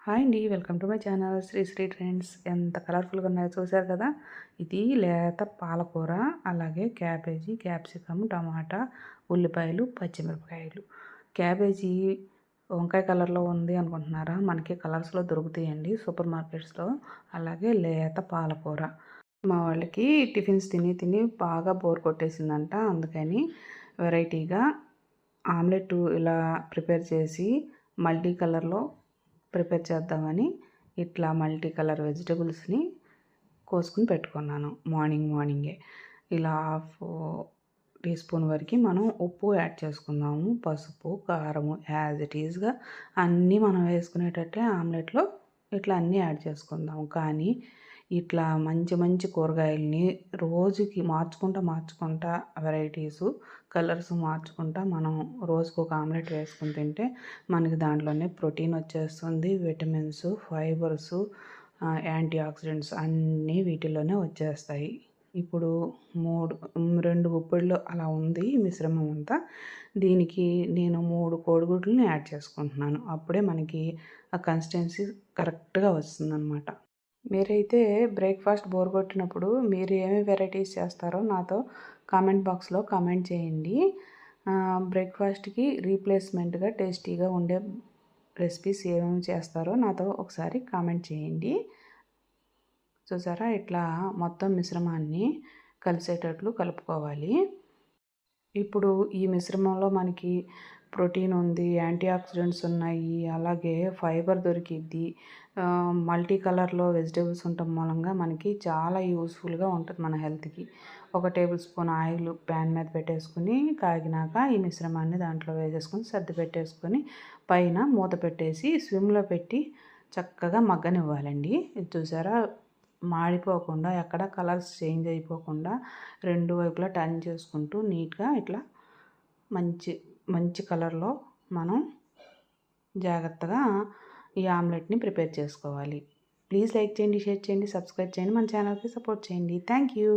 Hi అండి, welcome to my channel Sri Trends. ఎంత కలర్ఫుల్గా ఉన్నాయో చూసారు కదా. ఇది లేత పాలకూర, అలాగే క్యాబేజీ, క్యాప్సికమ్, టమాటా, ఉల్లిపాయలు, పచ్చిమిరపకాయలు. క్యాబేజీ వంకాయ కలర్లో ఉంది అనుకుంటున్నారా? మనకి కలర్స్లో దొరుకుతాయండి సూపర్ మార్కెట్స్లో. అలాగే లేత పాలకూర. మా వాళ్ళకి టిఫిన్స్ తిని తిని బాగా బోర్ కొట్టేసిందంట. అందుకని వెరైటీగా ఆమ్లెట్ ఇలా ప్రిపేర్ చేసి మల్టీ కలర్లో ప్రిపేర్ చేద్దామని ఇట్లా మల్టీ కలర్ వెజిటబుల్స్ని కోసుకుని పెట్టుకున్నాను. మార్నింగే ఇలా హాఫ్ టీ స్పూన్ వరకు మనం ఉప్పు యాడ్ చేసుకుందాము. పసుపు, కారము యాజ్ ఇట్ ఈజ్గా అన్నీ మనం వేసుకునేటట్లే ఆమ్లెట్లో ఇట్లా అన్నీ యాడ్ చేసుకుందాము. కానీ ఇట్లా మంచి మంచి కూరగాయలని రోజుకి మార్చుకుంటా వెరైటీసు కలర్స్ మార్చుకుంటా మనం రోజుకు ఒక ఆమ్లెట్ వేసుకుని తింటే మనకి దాంట్లోనే ప్రోటీన్ వచ్చేస్తుంది, విటమిన్స్, ఫైబర్సు, యాంటీ ఆక్సిడెంట్స్ అన్నీ వీటిల్లోనే వచ్చేస్తాయి. ఇప్పుడు 2 గుప్పెళ్ళు అలా ఉంది ఈ మిశ్రమం అంతా. దీనికి నేను 3 కోడిగుడ్లని యాడ్ చేసుకుంటున్నాను. అప్పుడే మనకి ఆ కన్సిస్టెన్సీ కరెక్ట్గా వస్తుందన్నమాట. మీరైతే బ్రేక్ఫాస్ట్ బోర్ కొట్టినప్పుడు మీరు ఏమి వెరైటీస్ చేస్తారో నాతో కామెంట్ బాక్స్లో కామెంట్ చేయండి. బ్రేక్ఫాస్ట్కి రీప్లేస్మెంట్గా టేస్టీగా ఉండే రెసిపీస్ ఏమేమి చేస్తారో నాతో ఒకసారి కామెంట్ చేయండి. చూసారా, ఇట్లా మొత్తం మిశ్రమాన్ని కలిసేటట్లు కలుపుకోవాలి. ఇప్పుడు ఈ మిశ్రమంలో మనకి ప్రోటీన్ ఉంది, యాంటీ ఆక్సిడెంట్స్ ఉన్నాయి, అలాగే ఫైబర్ దొరికిద్ది. మల్టీ కలర్లో వెజిటేబుల్స్ ఉండటం మూలంగా మనకి చాలా యూస్ఫుల్గా ఉంటుంది మన హెల్త్కి. 1 టేబుల్ స్పూన్ ఆయిల్ ప్యాన్ మీద పెట్టేసుకుని కాగినాక ఈ మిశ్రమాన్ని దాంట్లో వేసేసుకొని సర్ది పెట్టేసుకొని పైన మూత పెట్టేసి స్విమ్లో పెట్టి చక్కగా మగ్గనివ్వాలండి. ఇది చూసారా, మాడిపోకుండా ఎక్కడ కలర్స్ చేంజ్ అయిపోకుండా 2 వైపులా టర్న్ చేసుకుంటూ నీట్గా ఇట్లా మంచి మంచి కలర్లో మనం జాగ్రత్తగా ఈ ఆమ్లెట్ని ప్రిపేర్ చేసుకోవాలి. ప్లీజ్ లైక్ చేయండి, షేర్ చేయండి, సబ్స్క్రైబ్ చేయండి, మన ఛానల్కి సపోర్ట్ చేయండి. Thank you.